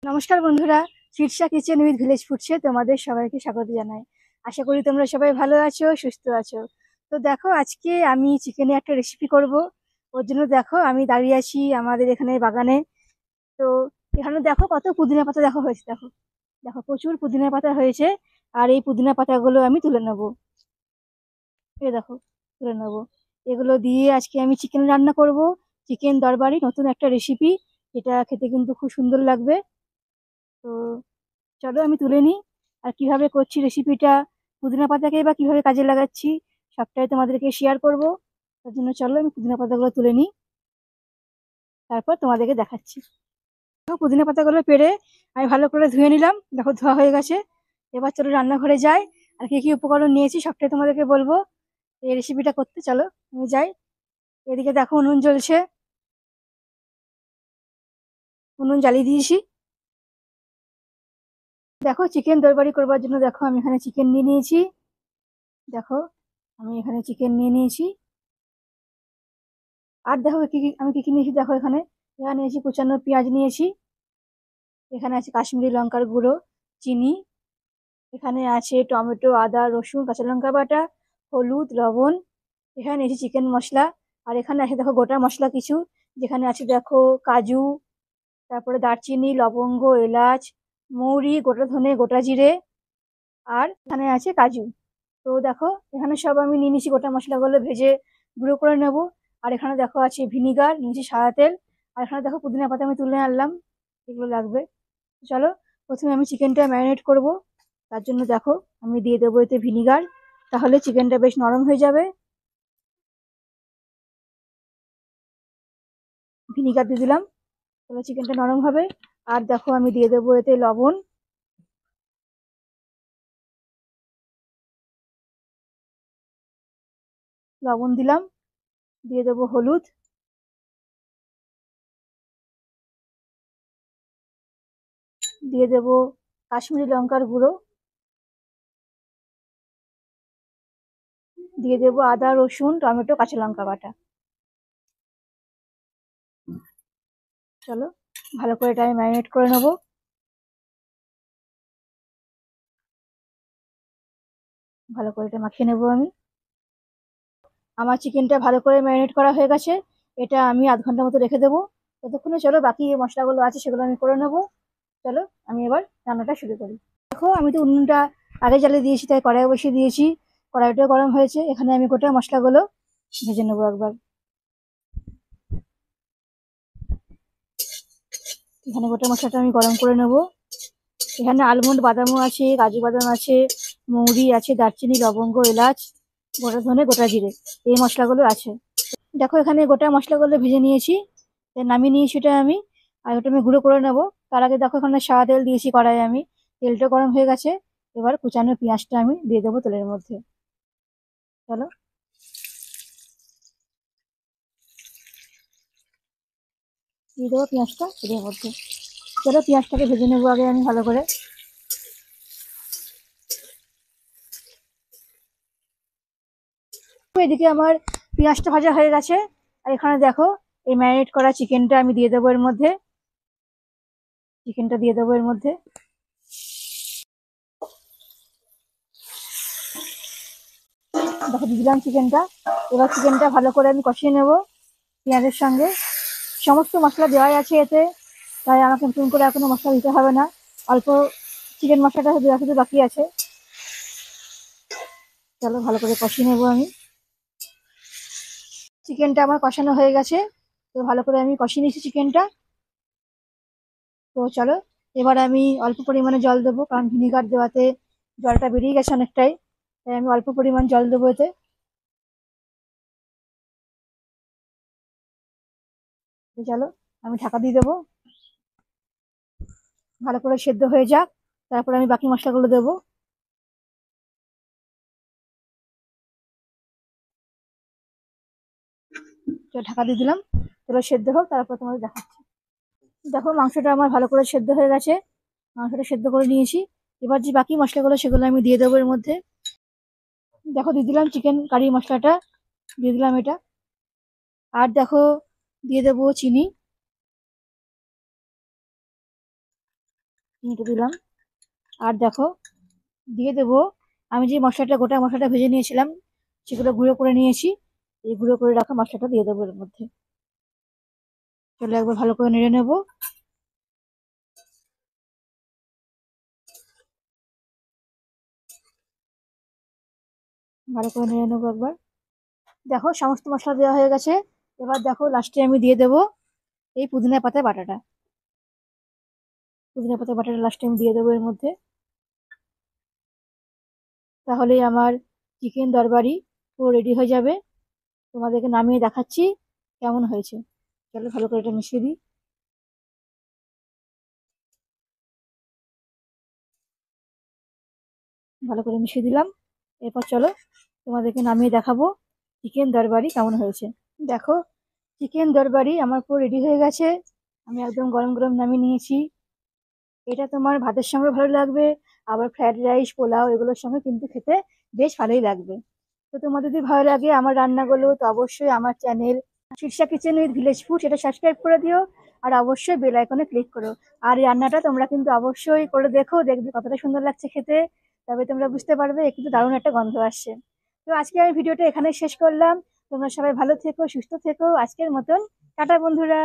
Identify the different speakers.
Speaker 1: নমস্কার বন্ধুরা, Shirsha kitchen with village ফুডসে তোমাদের সবাইকে স্বাগত জানাই। আশা করি তোমরা সবাই ভালো আছো, সুস্থ আছো। তো দেখো, আজকে আমি চিকেনের একটা রেসিপি করব। ওর জন্য দেখো আমি দাঁড়িয়ে আছি আমাদের এখানে বাগানে। তো এখানে দেখো কত পুদিনা পাতা দেখো হয়েছে, দেখো দেখো প্রচুর পুদিনা পাতা হয়েছে। আর এই পুদিনা পাতাগুলো আমি তুলে নেবো। এই দেখো, তুলে নেবো। এগুলো দিয়ে আজকে আমি চিকেন রান্না করব। চিকেন দরবারি নতুন একটা রেসিপি, যেটা খেতে কিন্তু খুব সুন্দর লাগবে। তো চলো আমি তুলে নিই। আর কিভাবে করছি রেসিপিটা, পুদিনা পাতাকে বা কিভাবে কাজে লাগাচ্ছি, সবটাই তোমাদেরকে শেয়ার করব। তার জন্য চলো আমি পুদিনা পাতাগুলো তুলে নিই, তারপর তোমাদেরকে দেখাচ্ছি। দেখো, পুদিনা পাতাগুলো পেরে আমি ভালো করে ধুয়ে নিলাম, দেখো ধোয়া হয়ে গেছে। এবার চলো রান্নাঘরে যাই। আর কি কি উপকরণ নিয়েছি সবটাই তোমাদেরকে বলবো এই রেসিপিটা করতে। চলো আমি যাই। এদিকে দেখো উনুন জ্বলছে, উনুন জ্বালিয়ে দিয়েছি। দেখো চিকেন তরকারি করবার জন্য দেখো আমি এখানে চিকেন নিয়ে নিয়েছি। দেখো আমি এখানে চিকেন নিয়ে নিয়েছি। আর দেখো আমি কি কি নিয়েছি, দেখো এখানে এখানে নিয়েছি কুচানো পেঁয়াজ নিয়েছি। এখানে আছে কাশ্মীরি লঙ্কার গুঁড়ো, চিনি। এখানে আছে টমেটো, আদা, রসুন, কাঁচা লঙ্কা বাটা, হলুদ, লবণ। এখানে নিয়েছি চিকেন মশলা। আর এখানে আছে দেখো গোটা মশলা কিছু, যেখানে আছে দেখো কাজু, তারপরে দারচিনি, লবঙ্গ, এলাচ, মৌরি, গোটা ধনে, গোটা জিরে। আর এখানে আছে কাজু। তো দেখো এখানে সব আমি নিয়ে নিয়েছি, গোটা মশলাগুলো ভেজে গুঁড়ো করে নেব। আর এখানে দেখো আছে ভিনিগার, নিয়েছি সাদা তেল। আর এখানে দেখো পুদিনা পাতা আমি তুলে আনলাম, এগুলো লাগবে। চলো প্রথমে আমি চিকেনটা ম্যারিনেট করব। তার জন্য দেখো আমি দিয়ে দেবো এতে ভিনিগার, তাহলে চিকেনটা বেশ নরম হয়ে যাবে। ভিনিগার দিয়ে দিলাম, তাহলে চিকেনটা নরম হবে। আর দেখো আমি দিয়ে দেবো এতে লবণ, লবণ দিলাম। দিয়ে দেবো হলুদ, দিয়ে দেবো কাশ্মীরি লঙ্কার গুঁড়ো, দিয়ে দেবো আদা, রসুন, টমেটো, কাঁচা লঙ্কা বাটা। চলো ভালো করে এটা আমি ম্যারিনেট করে নেবো। ভালো করে এটা মাখিয়ে নেবো আমি। আমার চিকেনটা ভালো করে ম্যারিনেট করা হয়ে গেছে। এটা আমি আধ ঘন্টার মতো রেখে দেবো। ততক্ষণে চলো বাকি যে মশলাগুলো আছে সেগুলো আমি করে নেবো। চলো আমি এবার রান্নাটা শুরু করি। দেখো আমি তো উনুনটা আগে জ্বালিয়ে দিয়েছি, তাই কড়াই বসিয়ে দিয়েছি। কড়াইটা গরম হয়েছে, এখানে আমি গোটা মশলাগুলো ভেজে নেবো একবার। এখানে গোটা মশলাটা আমি গরম করে নেবো। এখানে আলমন্ড বাদামও আছে, কাজু বাদাম আছে, মৌরি আছে, দারচিনি, লবঙ্গ, এলাচ, গোটা ধনে, গোটা জিরে, এই মশলাগুলো আছে। দেখো এখানে গোটা মশলাগুলো ভেজে নিয়েছি, নামিয়ে নিয়েছি ওটা আমি। আর ওটা আমি গুঁড়ো করে নেবো। তার আগে দেখো এখানে সাদা তেল দিয়েছি কড়াইয়ে আমি, তেলটা গরম হয়ে গেছে। এবার কুচানো পেঁয়াজটা আমি দিয়ে দেবো তেলের মধ্যে। চলো দিয়ে দেবো পেঁয়াজটা তেলের মধ্যে। চলো পেঁয়াজটাকে ভেজে নেবো আগে আমি ভালো করে। তো এদিকে আমার পেঁয়াজটা ভাজা হয়ে গেছে। আর এখানে দেখো এই ম্যারিনেট করা চিকেনটা আমি দিয়ে দেবো এর মধ্যে। চিকেনটা দিয়ে দেবো এর মধ্যে। দেখো দিয়ে দিলাম চিকেনটা। এবার চিকেনটা ভালো করে আমি কষিয়ে নেবো পেঁয়াজের সঙ্গে। সমস্ত মশলা দেওয়াই আছে এতে, তাই আমাকে নতুন করে আর কোনো মশলা দিতে হবে না। অল্প চিকেন মশলাটা দেওয়া শুধু বাকি আছে। চলো ভালো করে কষিয়ে নেবো আমি। চিকেনটা আমার কষানো হয়ে গেছে, তো ভালো করে আমি কষিয়ে নিয়েছি চিকেনটা। তো চলো এবার আমি অল্প পরিমাণে জল দেবো, কারণ ভিনিগার দেওয়াতে জলটা বেরিয়ে গেছে অনেকটাই, তাই আমি অল্প পরিমাণ জল দেবো এতে। তো চলো আমি ঢাকা দিয়ে দেবো, ভালো করে সেদ্ধ হয়ে যাক, তারপর আমি বাকি মশলাগুলো দেবো। তো ঢাকা দিয়ে দিলাম, চলো সেদ্ধ হোক, তারপর তোমাদের দেখাচ্ছি। দেখো মাংসটা আমার ভালো করে সেদ্ধ হয়ে গেছে, মাংসটা সেদ্ধ করে নিয়েছি। এবার যে বাকি মশলাগুলো সেগুলো আমি দিয়ে দেবো এর মধ্যে। দেখো দিয়ে দিলাম চিকেন কারি মশলাটা, দিয়ে দিলাম এটা। আর দেখো দিয়ে দেবো চিনি, চিনিটা দিলাম। আর দেখো দিয়ে দেবো আমি যে মশলাটা, গোটা মশলাটা ভেজে নিয়েছিলাম, সেগুলো গুঁড়ো করে নিয়েছি। এই গুঁড়ো করে রাখা মশলাটা দিয়ে দেবো এর মধ্যে। চলো একবার ভালো করে নেড়ে নেবো। ভালো করে নেড়ে নেবো একবার। দেখো সমস্ত মশলা দেওয়া হয়ে গেছে। এবার দেখো লাস্টে আমি দিয়ে দেবো এই পুদিনা পাতা বাটাটা। পুদিনা পাতা বাটাটা লাস্টে আমি দিয়ে দেবো এর মধ্যে। তাহলেই আমার চিকেন তরকারি পুরো রেডি হয়ে যাবে। তোমাদেরকে নামিয়ে দেখাচ্ছি কেমন হয়েছে। চলো ভালো করে এটা মিশিয়ে দিই। ভালো করে মিশিয়ে দিলাম। এরপর চলো তোমাদেরকে নামিয়ে দেখাবো চিকেন তরকারি কেমন হয়েছে। দেখো চিকেন তরকারি আমার পুরো রেডি হয়ে গেছে। আমি একদম গরম গরম নামিয়ে নিয়েছি। এটা তোমার ভাতের সঙ্গে ভালো লাগবে, আবার ফ্রাইড রাইস, পোলাও এগুলোর সঙ্গে কিন্তু খেতে বেশ ভালোই লাগবে। তো তোমাদের যদি ভালো লাগে আমার রান্নাগুলো, তো অবশ্যই আমার channel Shirsha kitchen with village food সেটা সাবস্ক্রাইব করে দিও। আর অবশ্যই বেল আইকনে ক্লিক করো। আর এই রান্নাটা তোমরা কিন্তু অবশ্যই করে দেখো, দেখবে কতটা সুন্দর লাগছে খেতে। তবে তোমরা বুঝতে পারবে কিন্তু দারুণ একটা গন্ধ আসছে। তো আজকে আমি ভিডিওটা এখানে শেষ করলাম। তোমরা সবাই ভালো থেকো, সুস্থ থেকো। আজকের মতন টাটা বন্ধুরা।